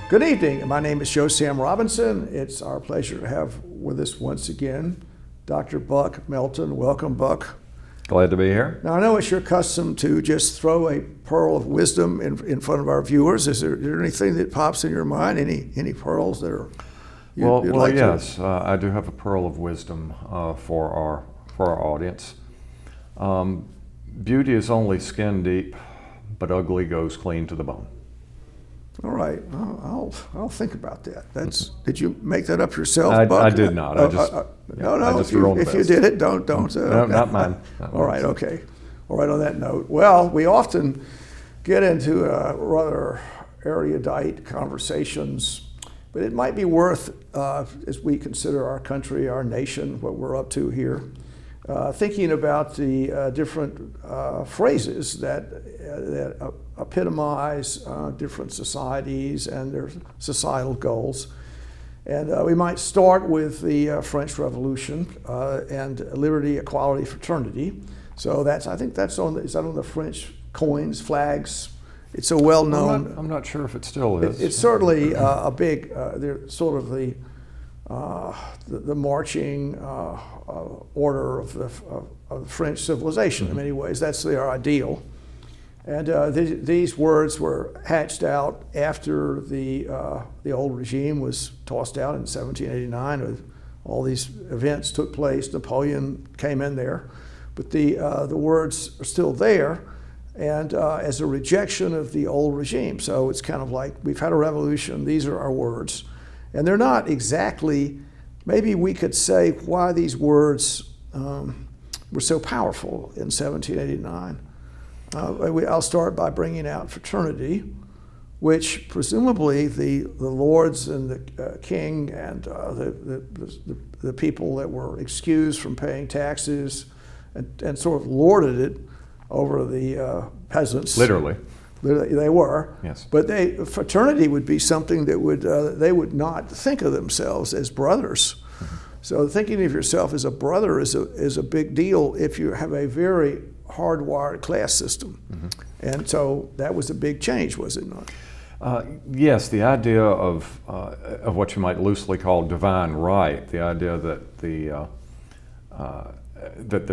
Good evening. My name is Joe Sam Robinson. It's our pleasure to have with us once again Dr. Buck Melton. Welcome, Buck. Glad to be here. Now, I know it's your custom to just throw a pearl of wisdom in front of our viewers. Is there anything that pops in your mind? Any pearls that are you'd like yes. to? I do have a pearl of wisdom for our audience. Beauty is only skin deep, but ugly goes clean to the bone. All right, I'll think about that. Did you make that up yourself, Buck? I did not. I just if you did it, don't. No, not mine. All right, okay. All right, on that note, well, we often get into rather erudite conversations, but it might be worth, as we consider our country, our nation, what we're up to here, thinking about the different phrases that epitomize different societies and their societal goals. And we might start with the French Revolution and liberty, equality, fraternity. So I think that's on the French coins, flags. It's a well-known. I'm not sure if it still is. It's certainly a big. They're sort of the marching order of the French civilization. In many ways, that's their ideal. And these words were hatched out after the old regime was tossed out in 1789. All these events took place. Napoleon came in there, but the words are still there, and as a rejection of the old regime. So it's kind of like we've had a revolution. These are our words, and they're not exactly. Maybe we could say why these words were so powerful in 1789. I'll start by bringing out fraternity, which presumably the lords and the king and the people that were excused from paying taxes and sort of lorded it over the peasants. Literally. They were. Yes. But fraternity would be something that they would not think of themselves as brothers. Mm-hmm. So thinking of yourself as a brother is a big deal if you have a very hardwired class system. Mm-hmm. And so that was a big change, was it not? Yes, the idea of what you might loosely call divine right, the idea that the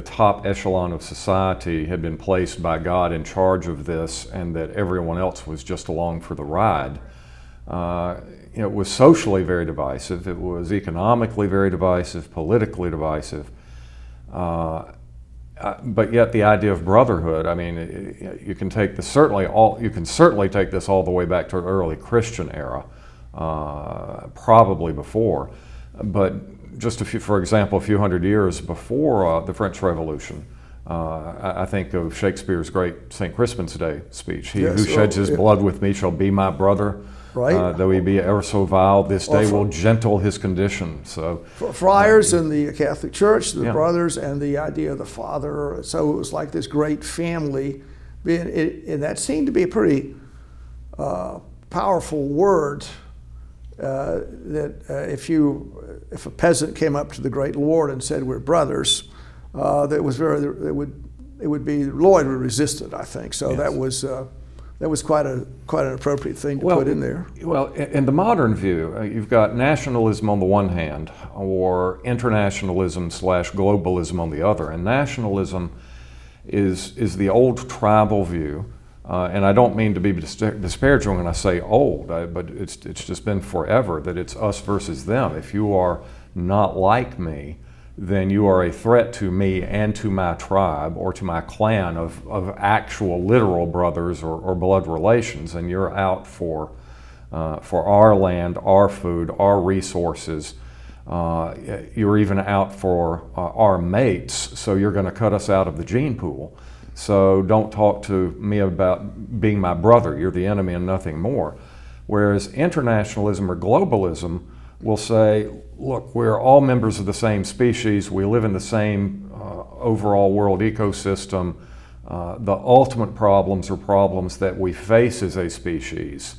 top echelon of society had been placed by God in charge of this, and that everyone else was just along for the ride. It was socially very divisive. It was economically very divisive, politically divisive. But yet the idea of brotherhood, I mean, you can take this you can certainly take this all the way back to the early Christian era, probably before. But just for example, a few hundred years before the French Revolution, I think of Shakespeare's great St. Crispin's Day speech. He who sheds his blood with me shall be my brother. Right. Though he be ever so vile, this day will gentle his condition. So friars in the Catholic Church, the brothers, and the idea of the father. So it was like this great family, and that seemed to be a pretty powerful word. That if a peasant came up to the great lord and said we're brothers, it would be Lloyd would resist it, I think. So yes. That was quite an appropriate thing to put in there. Well, in the modern view, you've got nationalism on the one hand, or internationalism / globalism on the other. And nationalism is the old tribal view, and I don't mean to be disparaging when I say old, but it's just been forever that it's us versus them. If you are not like me, then you are a threat to me and to my tribe or to my clan of actual literal brothers or blood relations, and you're out for our land, our food, our resources. You're even out for our mates, so you're going to cut us out of the gene pool. So don't talk to me about being my brother. You're the enemy and nothing more. Whereas internationalism or globalism will say, look, we're all members of the same species. We live in the same overall world ecosystem. The ultimate problems are problems that we face as a species.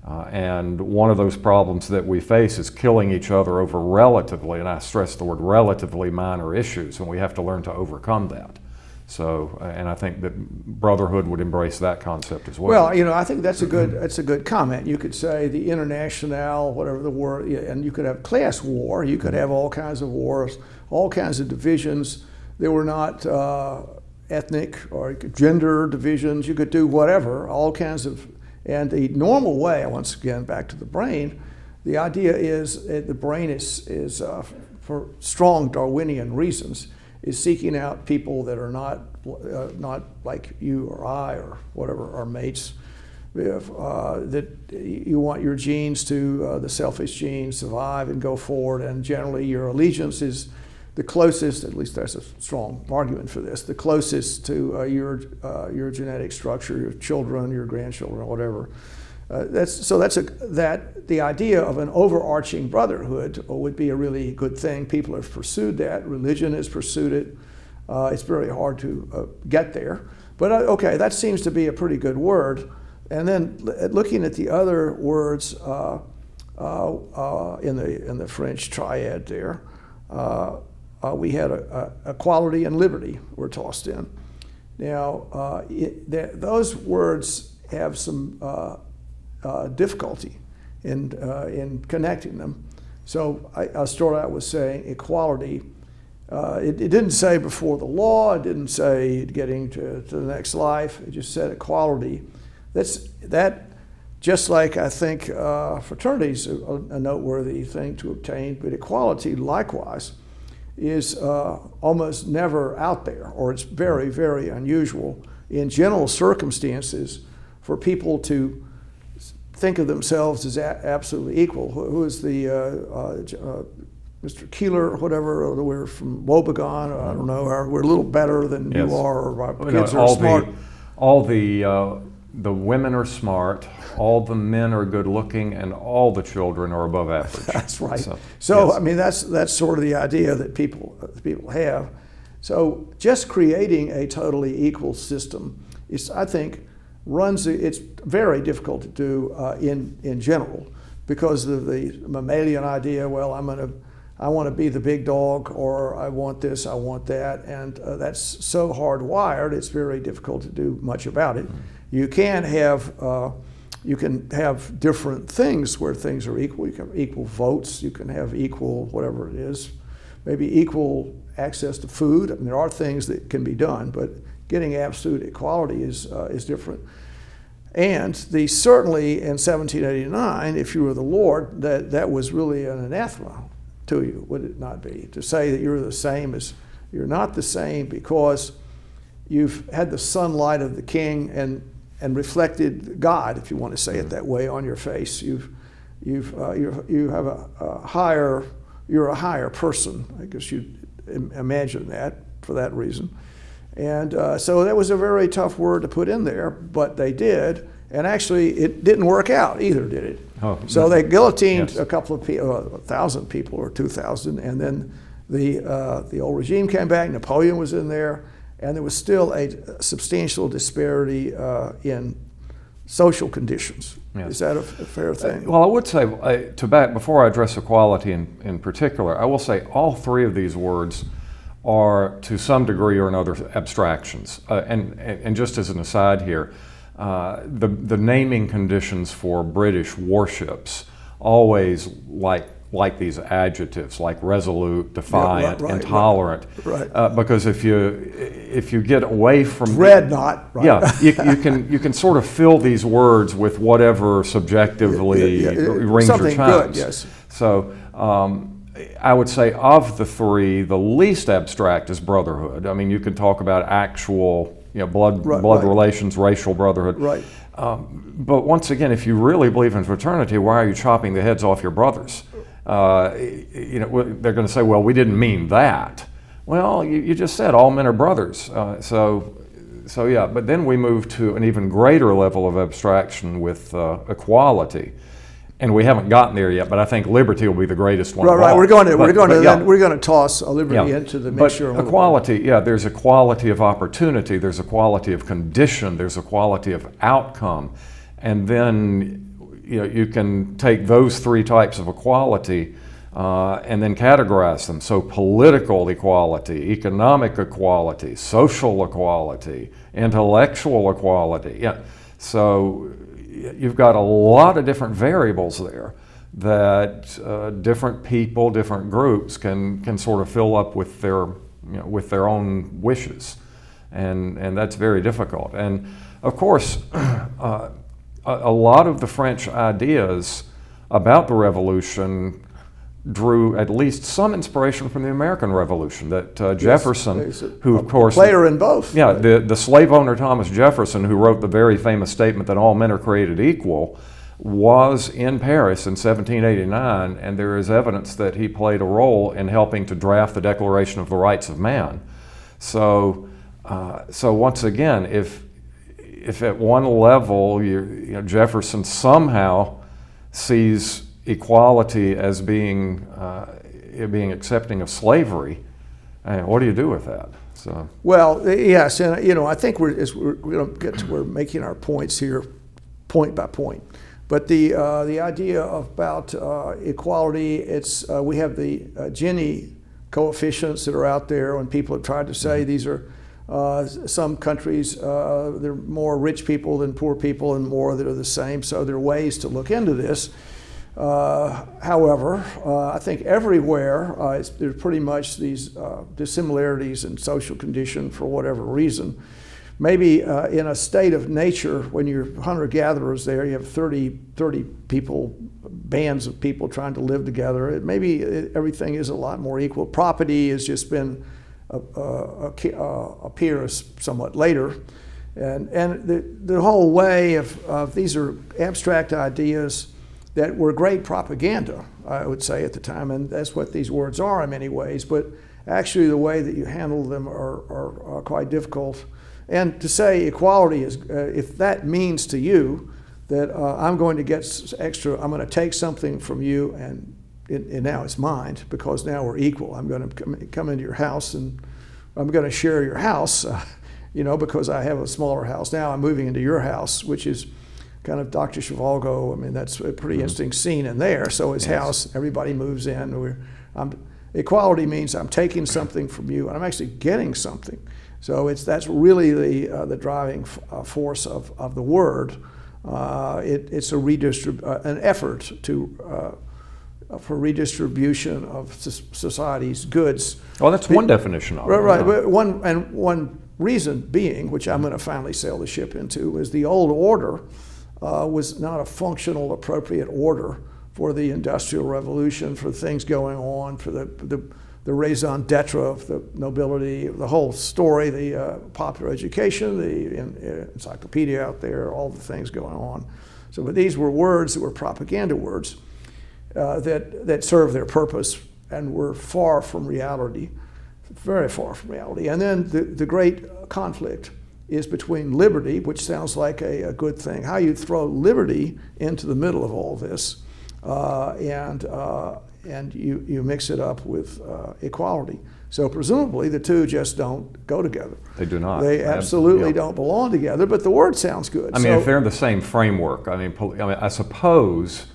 And one of those problems that we face is killing each other over relatively, and I stress the word relatively, minor issues, and we have to learn to overcome that. So, and I think that brotherhood would embrace that concept as well. Well, I think that's a good comment. You could say the international, whatever the word, and you could have class war. You could have all kinds of wars, all kinds of divisions. They were not ethnic or gender divisions. You could do whatever, all kinds of, and the normal way, once again, back to the brain, the idea is the brain is for strong Darwinian reasons, is seeking out people that are not like you or I or whatever, our mates. That you want your genes to, the selfish genes, survive and go forward, and generally your allegiance is the closest, at least there's a strong argument for this, the closest to your genetic structure, your children, your grandchildren, whatever. The idea of an overarching brotherhood would be a really good thing. People have pursued that. Religion has pursued it. It's very hard to get there. But okay, that seems to be a pretty good word. And then looking at the other words in the French triad there, we had equality and liberty were tossed in. Now, those words have some difficulty in connecting them. So I'll start out with saying equality. It didn't say before the law. It didn't say getting to the next life. It just said equality. That just like I think fraternity's a noteworthy thing to obtain, but equality likewise is almost never out there, or it's very, very unusual in general circumstances for people to think of themselves as absolutely equal. Who is the Mr. Keeler or whatever? We're from Wobegon. I don't know. We're a little better than Yes. you are. Or our kids are smart. All the women are smart, all the men are good looking, and all the children are above average. That's right. So yes. I mean, that's sort of the idea that people have. So just creating a totally equal system is, I think, it's very difficult to do in general because of the mammalian idea. Well, I want to be the big dog, or I want this, I want that, and that's so hardwired. It's very difficult to do much about it. You can have different things where things are equal. You can have equal votes. You can have equal whatever it is, maybe equal access to food. I mean, there are things that can be done, but getting absolute equality is different. And certainly in 1789, if you were the Lord, that was really an anathema to you, would it not be? To say that you're the same you're not the same because you've had the sunlight of the King and reflected God, if you want to say it that way, on your face. You have you're a higher person. I guess you'd imagine that for that reason. And so that was a very tough word to put in there, but they did. And actually, it didn't work out either, did it? Oh, so they guillotined yes. a couple of people, 1,000 people or 2,000, and then the old regime came back. Napoleon was in there, and there was still a substantial disparity in social conditions. Yes. Is that a fair thing? Well, I would say, before I address equality in particular, I will say all three of these words are to some degree or another abstractions. And just as an aside here, the naming conditions for British warships always like these adjectives, like resolute, defiant, intolerant. Right. Because if you get away from dreadnought, right. Yeah, you can sort of fill these words with whatever subjectively rings your chimes. Good, yes. So I would say of the three, the least abstract is brotherhood. I mean, you can talk about actual blood relations, racial brotherhood. Right. But once again, if you really believe in fraternity, why are you chopping the heads off your brothers? They're going to say, well, we didn't mean that. Well, you just said all men are brothers. So yeah, but then we move to an even greater level of abstraction with equality. And we haven't gotten there yet, but I think liberty will be the greatest one. Right. We're going to toss liberty into the mixture. But equality, there's equality of opportunity, there's equality of condition, there's equality of outcome, and then you can take those three types of equality and then categorize them. So political equality, economic equality, social equality, intellectual equality. Yeah. So you've got a lot of different variables there that different people, different groups can sort of fill up with their own wishes, and that's very difficult. And of course, a lot of the French ideas about the Revolution drew at least some inspiration from the American Revolution. That Jefferson, who of course player in both. Yeah, the slave owner Thomas Jefferson, who wrote the very famous statement that all men are created equal, was in Paris in 1789, and there is evidence that he played a role in helping to draft the Declaration of the Rights of Man. So once again, if at one level Jefferson somehow sees equality as being accepting of slavery, what do you do with that? So well, yes, and I think we're going to get to we're making our points here, point by point. But the idea about equality, it's we have the Gini coefficients that are out there, and people have tried to say these are some countries they're more rich people than poor people, and more that are the same. So there are ways to look into this. However, I think everywhere there's pretty much these dissimilarities in social condition for whatever reason. Maybe in a state of nature, when you're hunter-gatherers there, you have 30 people, bands of people trying to live together. Maybe everything is a lot more equal. Property has just been appears somewhat later. And the whole way of these are abstract ideas that were great propaganda, I would say, at the time, and that's what these words are in many ways, but actually the way that you handle them are quite difficult. And to say equality is, if that means to you that I'm going to get extra, I'm going to take something from you and now it's mine because now we're equal. I'm going to come into your house and I'm going to share your house, because I have a smaller house. Now I'm moving into your house, which is kind of Dr. Zhivago. I mean, that's a pretty interesting scene in there. So his house, everybody moves in. Equality means I'm taking something from you and I'm actually getting something. So that's really the driving force of the word. It's an effort for redistribution of society's goods. Well, that's one definition of it. Right. Yeah. One reason being, which I'm going to finally sail the ship into, is the old order was not a functional, appropriate order for the Industrial Revolution, for things going on, for the raison d'etre of the nobility, the whole story, the popular education, the encyclopedia out there, all the things going on. So, but these were words that were propaganda words that served their purpose and were far from reality, very far from reality. And then the great conflict is between liberty, which sounds like a good thing, how you throw liberty into the middle of all this, and you mix it up with equality. So presumably the two just don't go together. They do not. They absolutely don't belong together, but the word sounds good. I mean, if they're in the same framework, I suppose,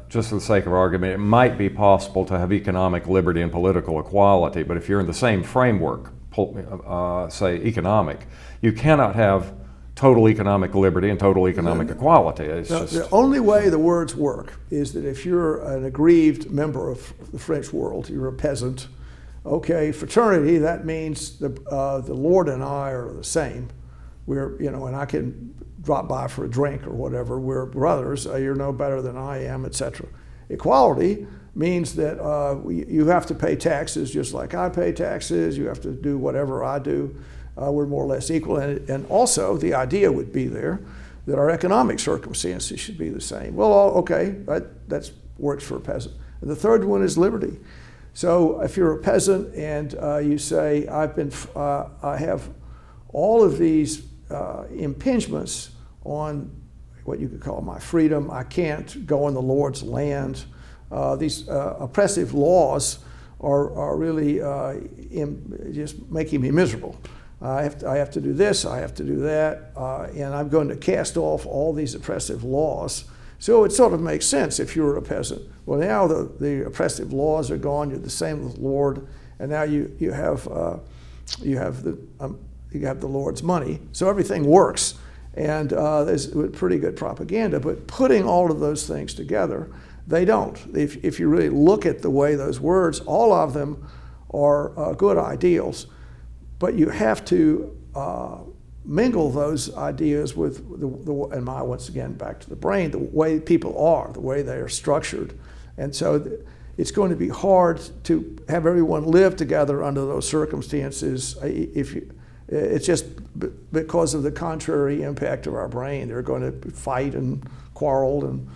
just for the sake of argument, it might be possible to have economic liberty and political equality, but if you're in the same framework, say economic, you cannot have total economic liberty and total economic equality. The only way the words work is that if you're an aggrieved member of the French world, you're a peasant, okay, fraternity, that means the Lord and I are the same. We're, and I can drop by for a drink or whatever. We're brothers. You're no better than I am, etc. Equality means that you have to pay taxes just like I pay taxes. You have to do whatever I do. We're more or less equal. And also the idea would be there that our economic circumstances should be the same. Well, okay, that works for a peasant. And the third one is liberty. So if you're a peasant and you say, I have all of these impingements on what you could call my freedom. I can't go on the Lord's land. These oppressive laws are really just making me miserable. I have to do this, I have to do that, and I'm going to cast off all these oppressive laws So it sort of makes sense if you were a peasant. Well, now the oppressive laws are gone. You're the same with the Lord, and now you have the Lord's money. So everything works, and there's pretty good propaganda. But putting all of those things together, they don't. If you really look at the way those words, all of them are good ideals, but you have to mingle those ideas with once again, back to the brain, the way people are, the way they are structured. And so it's going to be hard to have everyone live together under those circumstances. It's just because of the contrary impact of our brain. They're going to fight and quarrel, and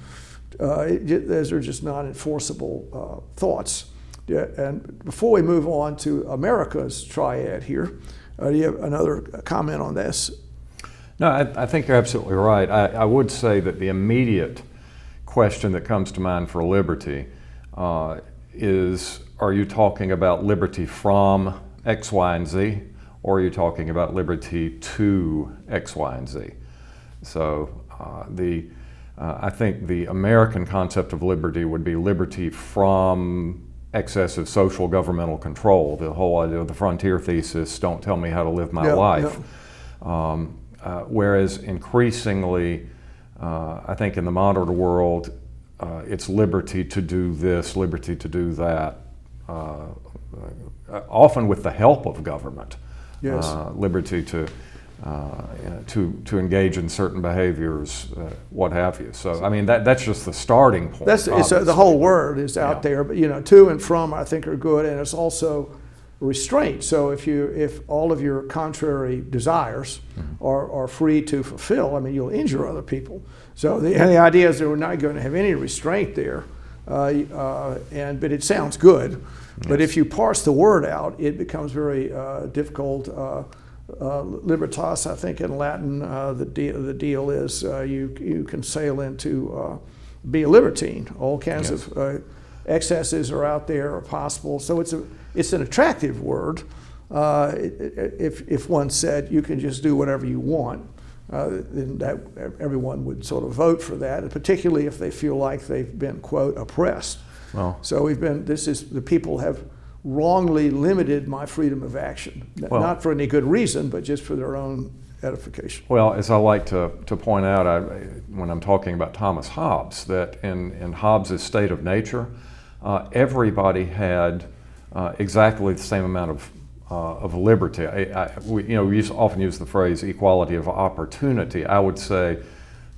those are just non-enforceable thoughts. Yeah, and before we move on to America's triad here, do you have another comment on this? No, I think you're absolutely right. I would say that the immediate question that comes to mind for liberty is, are you talking about liberty from X, Y, and Z, or are you talking about liberty to X, Y, and Z? So I think the American concept of liberty would be liberty from excessive social governmental control. The whole idea of the frontier thesis, don't tell me how to live my life. Whereas increasingly, I think in the modern world, it's liberty to do this, liberty to do that, often with the help of government. Yes. Liberty to engage in certain behaviors, what have you. So, I mean, that's just the starting point. The whole word is out there, but to and from I think are good, and it's also restraint. So if all of your contrary desires are free to fulfill, I mean, you'll injure other people. So the idea is that we're not going to have any restraint there, but it sounds good. Yes. But if you parse the word out, it becomes very difficult. Libertas, I think in Latin, the deal is you can sail into be a libertine. All kinds of excesses are out there, are possible. So it's an attractive word. If one said you can just do whatever you want, then that everyone would sort of vote for that, and particularly if they feel like they've been, quote, oppressed. Well, so the people have wrongly limited my freedom of action, not for any good reason, but just for their own edification. Well, as I like to point out when I'm talking about Thomas Hobbes, that in Hobbes' State of Nature, everybody had exactly the same amount of liberty. We often use the phrase equality of opportunity. I would say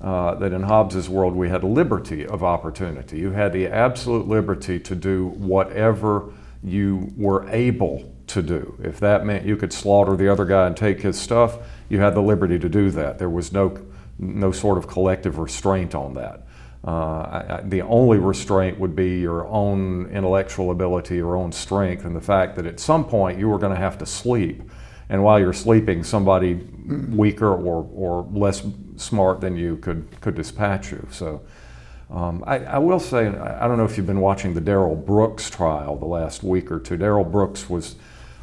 that in Hobbes' world we had liberty of opportunity. You had the absolute liberty to do whatever you were able to do. If that meant you could slaughter the other guy and take his stuff, you had the liberty to do that. There was no sort of collective restraint on that. The only restraint would be your own intellectual ability, your own strength, and the fact that at some point you were going to have to sleep. And while you're sleeping, somebody weaker or less smart than you could dispatch you. So I will say, I don't know if you've been watching the Darrell Brooks trial the last week or two. Darrell Brooks was,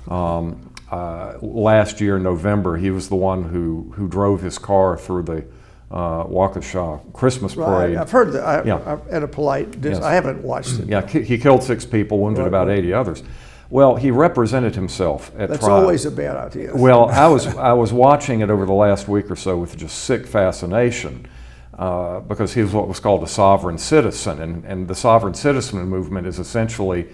last year in November, he was the one who drove his car through the Waukesha Christmas parade. Right. I've heard that. I've had a polite, I haven't watched it. Yeah, he killed 6 people, wounded about 80 others. Well, he represented himself at trial. That's always a bad idea. Well, I was watching it over the last week or so with just sick fascination. Because he was what was called a sovereign citizen, and the sovereign citizen movement is essentially,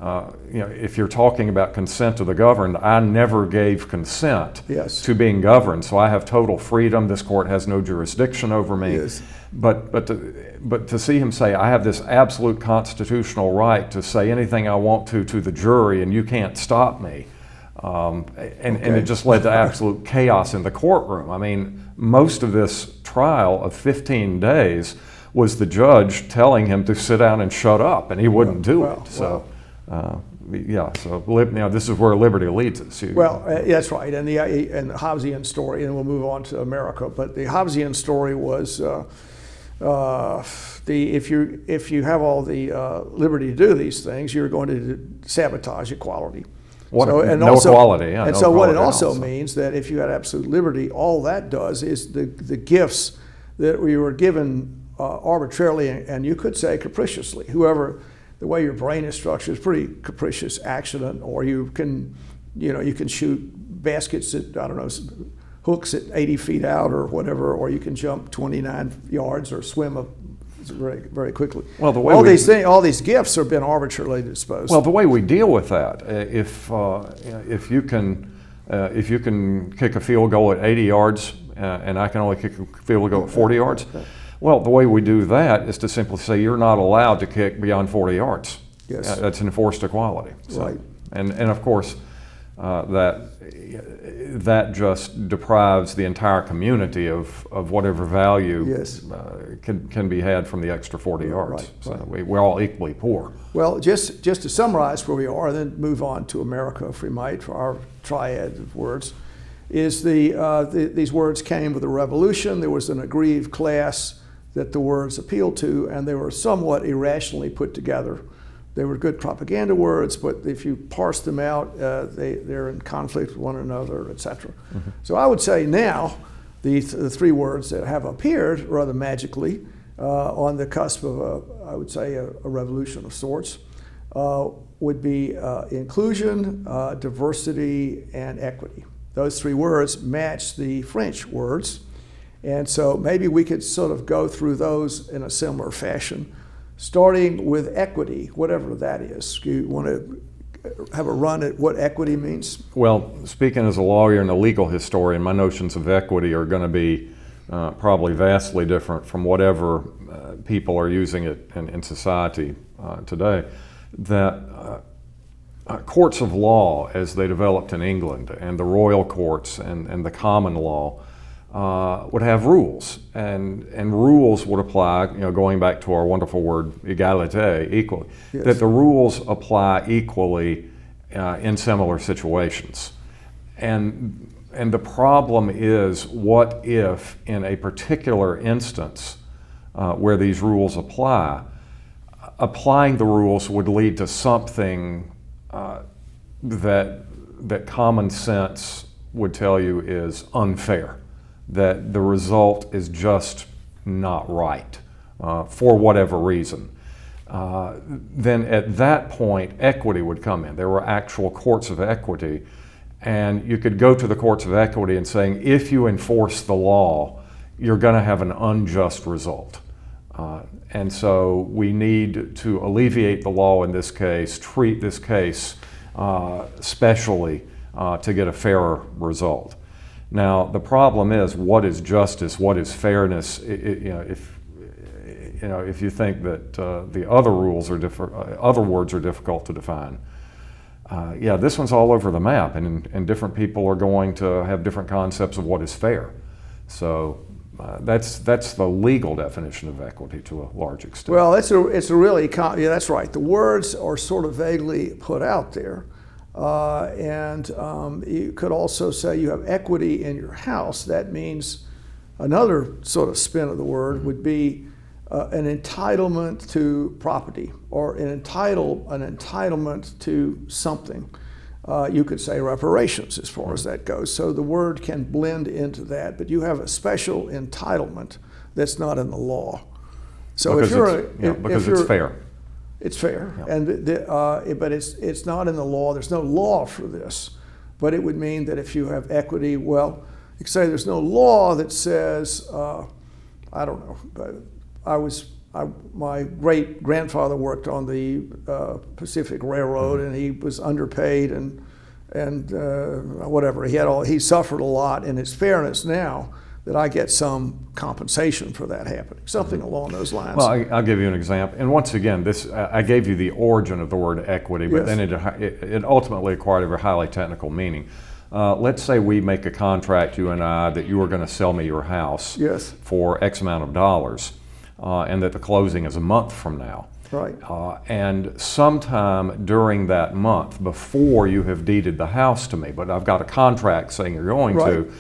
if you're talking about consent of the governed, I never gave consent to being governed, so I have total freedom. This court has no jurisdiction over me. Yes. But to see him say, I have this absolute constitutional right to say anything I want to the jury, and you can't stop me. And it just led to absolute chaos in the courtroom. I mean, most of this trial of 15 days was the judge telling him to sit down and shut up, and he wouldn't do it. So, this is where liberty leads us. That's right, and the Hobbesian story, and we'll move on to America. But the Hobbesian story was if you have all the liberty to do these things, you're going to sabotage equality. What it also means that if you had absolute liberty, all that does is the gifts that we were given arbitrarily and you could say capriciously. Whoever, the way your brain is structured is pretty capricious accident, or you can shoot baskets at, I don't know, hooks at 80 feet out or whatever, or you can jump 29 yards or swim very, very quickly. Well, the way all these gifts have been arbitrarily disposed. Well, the way we deal with that, if you can kick a field goal at 80 yards and I can only kick a field goal at 40 yards, well, the way we do that is to simply say you're not allowed to kick beyond 40 yards. Yes. That's enforced equality. So, right. And of course, that just deprives the entire community of whatever value yes. Can be had from the extra 40 yards. Right, so right. we're all equally poor. Well, just to summarize where we are, and then move on to America, if we might, for our triad of words, is these words came with the revolution. There was an aggrieved class that the words appealed to, and they were somewhat irrationally put together. They were good propaganda words, but if you parse them out, they're in conflict with one another, etc. Mm-hmm. So I would say now, the three words that have appeared rather magically on the cusp of, I would say, a revolution of sorts, would be inclusion, diversity, and equity. Those three words match the French words, and so maybe we could sort of go through those in a similar fashion, starting with equity, whatever that is. You want to have a run at what equity means? Well, speaking as a lawyer and a legal historian, my notions of equity are going to be probably vastly different from whatever people are using it in society today. That courts of law, as they developed in England, and the royal courts and the common law, would have rules, and rules would apply, going back to our wonderful word égalité, equally, yes. that the rules apply equally in similar situations. And the problem is, what if in a particular instance where these rules apply, applying the rules would lead to something that common sense would tell you is unfair, that the result is just not right for whatever reason. Then at that point, equity would come in. There were actual courts of equity, and you could go to the courts of equity and saying, if you enforce the law, you're going to have an unjust result. And so we need to alleviate the law in this case, treat this case specially to get a fairer result. Now, the problem is, what is justice? What is fairness? If you think that the other rules are other words are difficult to define, this one's all over the map, and different people are going to have different concepts of what is fair. So that's the legal definition of equity to a large extent. Well, it's a really that's right. The words are sort of vaguely put out there. And you could also say you have equity in your house. That means another sort of spin of the word would be an entitlement to property, or an entitlement to something. You could say reparations as far as that goes. So the word can blend into that, but you have a special entitlement that's not in the law. So because it's fair. It's fair, Yeah. and but it's not in the law. There's no law for this, but it would mean that if you have equity, well, you could say there's no law that says, I don't know, but my great grandfather worked on the Pacific Railroad, and he was underpaid and whatever. He suffered a lot, and it's fairness now that I get some compensation for that happening, something along those lines. Well, I'll give you an example. And once again, I gave you the origin of the word equity, but yes. then it ultimately acquired a very highly technical meaning. Let's say we make a contract, you and I, that you are going to sell me your house yes. for X amount of dollars, and that the closing is a month from now. Right. And sometime during that month, before you have deeded the house to me, but I've got a contract saying you're going right. to,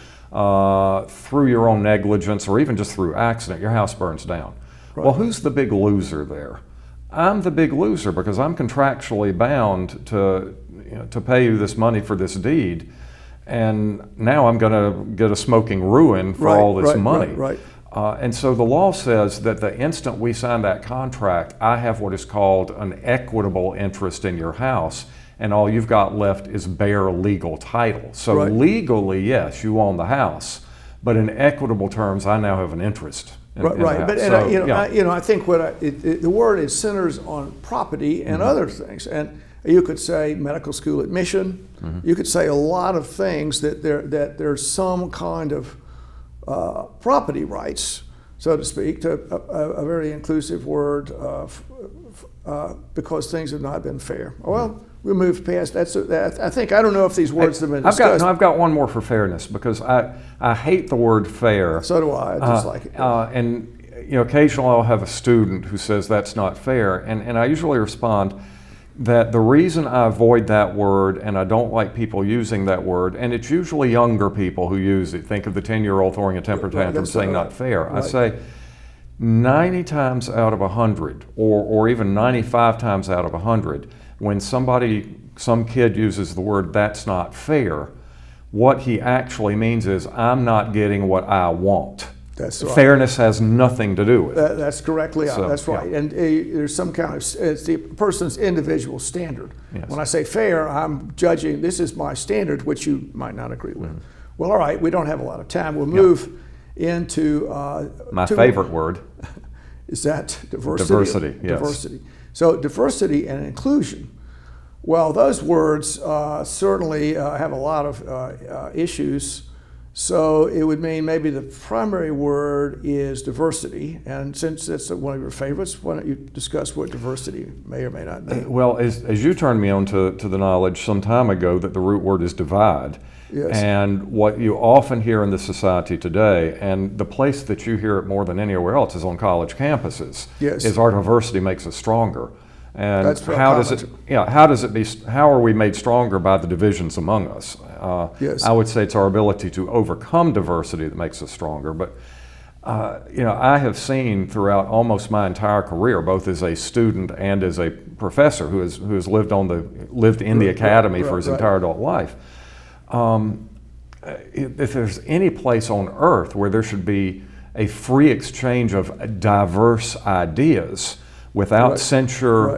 through your own negligence or even just through accident, your house burns down. Right. Well, who's the big loser there? I'm the big loser because I'm contractually bound to pay you this money for this deed, and now I'm going to get a smoking ruin for all this money. Right. And so the law says that the instant we sign that contract, I have what is called an equitable interest in your house, and all you've got left is bare legal title. So Right. legally, yes, you own the house, but in equitable terms, I now have an interest in Right, the right. house. But and So, yeah. I think the word is centers on property and other things, and you could say medical school admission. You could say a lot of things that there's some kind of property rights, so to speak, to a very inclusive word, because things have not been fair. Well, we moved past that. I think, I don't know if these words have been discussed. I've got one more for fairness, because I hate the word fair. So do I. I dislike it. And occasionally I'll have a student who says that's not fair, and I usually respond that the reason I avoid that word and I don't like people using that word, and it's usually younger people who use it. Think of the 10-year-old throwing a temper tantrum saying not fair. Right. I say 90 times out of 100, or even 95 times out of 100, when some kid uses the word that's not fair, what he actually means is I'm not getting what I want. That's right. Fairness has nothing to do with it. That's correctly. So, that's right. yeah. And there's some kind of, it's the person's individual standard. Yes. When I say fair, I'm judging, this is my standard, which you might not agree with. Well, all right, we don't have a lot of time. We'll move into My favorite word. Is that diversity? Diversity, yes. Diversity. So diversity and inclusion. Well, those words certainly have a lot of issues. So it would mean maybe the primary word is diversity. And since that's one of your favorites, why don't you discuss what diversity may or may not mean? Well, as you turned me on to the knowledge some time ago that the root word is divide. Yes. And what you often hear in the society today, and the place that you hear it more than anywhere else is on college campuses, Yes. is our diversity makes us stronger. And That's how does it be? How are we made stronger by the divisions among us? Yes. I would say it's our ability to overcome diversity that makes us stronger. But I have seen throughout almost my entire career, both as a student and as a professor who has lived in the academy for his entire adult life. If there's any place on earth where there should be a free exchange of diverse ideas without censure,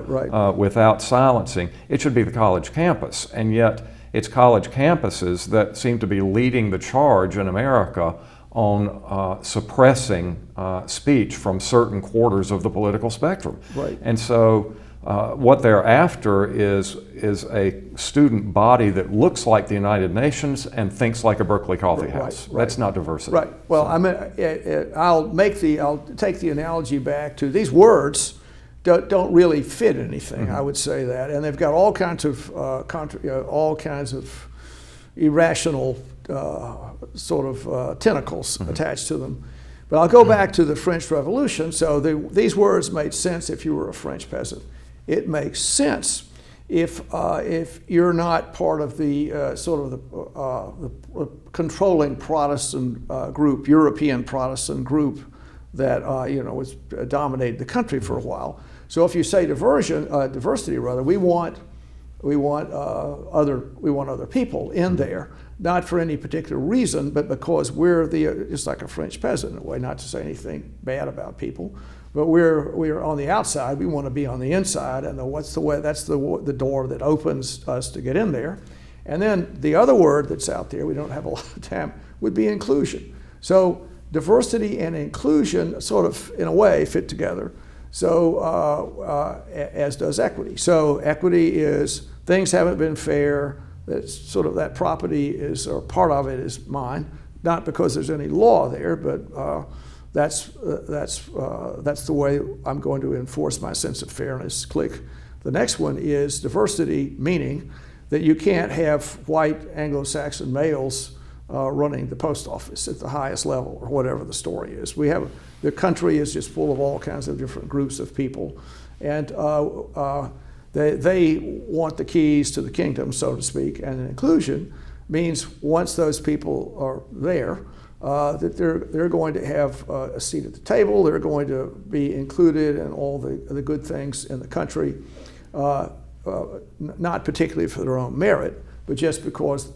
without silencing, it should be the college campus. And yet it's college campuses that seem to be leading the charge in America on suppressing speech from certain quarters of the political spectrum. Right. And so what they're after is a student body that looks like the United Nations and thinks like a Berkeley coffee house. Right. That's not diversity. Right. Well, I'll take the analogy back to these words. Don't really fit anything. I would say that, and they've got all kinds of irrational sort of tentacles attached to them. But I'll go back to the French Revolution. So these words made sense if you were a French peasant. It makes sense if you're not part of the the controlling Protestant group, European Protestant group that was dominated the country for a while. So if you say diversity, we want other people in there, not for any particular reason, but because we're just like a French peasant in a way. Not to say anything bad about people, but we're on the outside. We want to be on the inside, and that's the door that opens us to get in there. And then the other word that's out there, we don't have a lot of time, would be inclusion. So diversity and inclusion sort of, in a way, fit together. So as does equity. So equity is things haven't been fair. That's sort of that property is, or part of it is mine, not because there's any law there, but that's the way I'm going to enforce my sense of fairness. Click. The next one is diversity, meaning that you can't have white Anglo-Saxon males running the post office at the highest level, or whatever the story is. The country is just full of all kinds of different groups of people, and they want the keys to the kingdom, so to speak. And inclusion means once those people are there, that they're going to have a seat at the table. They're going to be included in all the good things in the country, not particularly for their own merit, but just because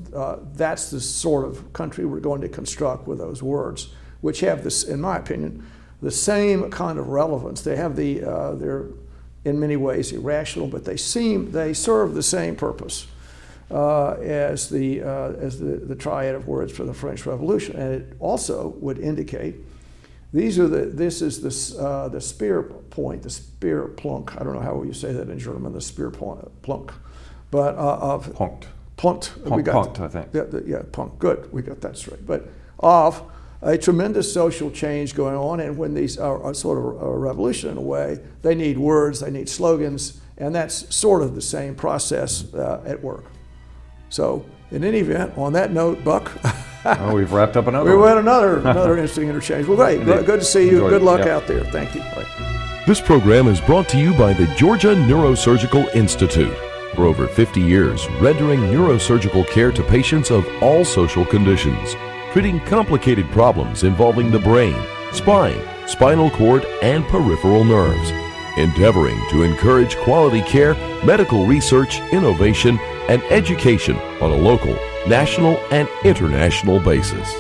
that's the sort of country we're going to construct with those words. which have this, in my opinion, the same kind of relevance. They have they're in many ways irrational, but they serve the same purpose as the triad of words for the French Revolution. And it also would indicate this is the spear point, the spear plunk. I don't know how you say that in German, the spear plunk, but of Punkt. Punkt. Punkt, I think. Yeah, Punkt. Good, we got that straight. But of a tremendous social change going on, and when these are sort of a revolution in a way, they need words, they need slogans, and that's sort of the same process at work. So, in any event, on that note, Buck, Oh, we've wrapped up another we one. went another interesting interchange. Well, great. Indeed. Good to see you. Enjoyed Good it. luck Yep. out there. Thank you. This program is brought to you by the Georgia Neurosurgical Institute. For over 50 years, rendering neurosurgical care to patients of all social conditions, treating complicated problems involving the brain, spine, spinal cord, and peripheral nerves, endeavoring to encourage quality care, medical research, innovation, and education on a local, national, and international basis.